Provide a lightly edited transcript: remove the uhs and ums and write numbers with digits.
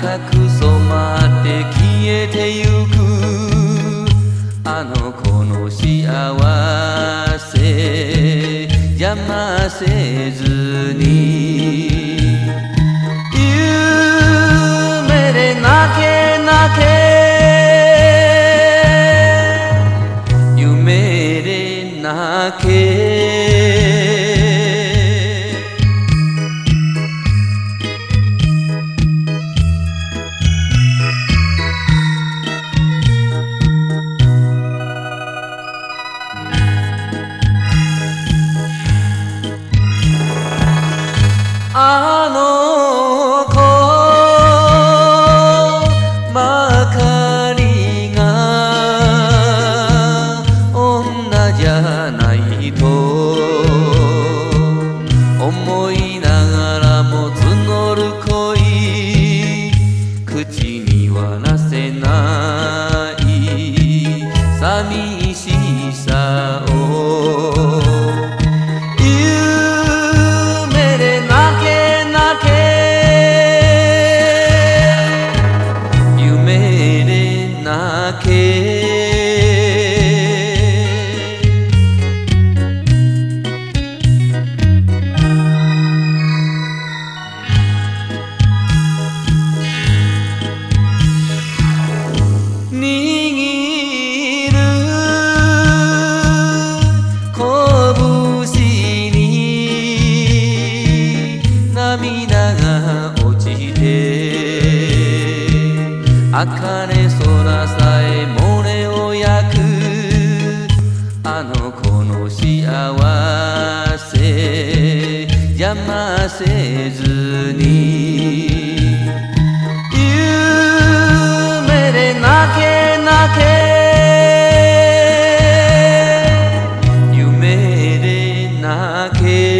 赤く染まって消えてゆくあの子の幸せ邪魔せずに夢で泣け泣け夢で泣けあの子ばかりが女じゃないと思いながらも募る恋口にはなせない寂しさを握る拳に涙が落ちて茜空さえ胸を焼くあの子の幸せ邪魔せずに夢で泣け泣け夢で泣け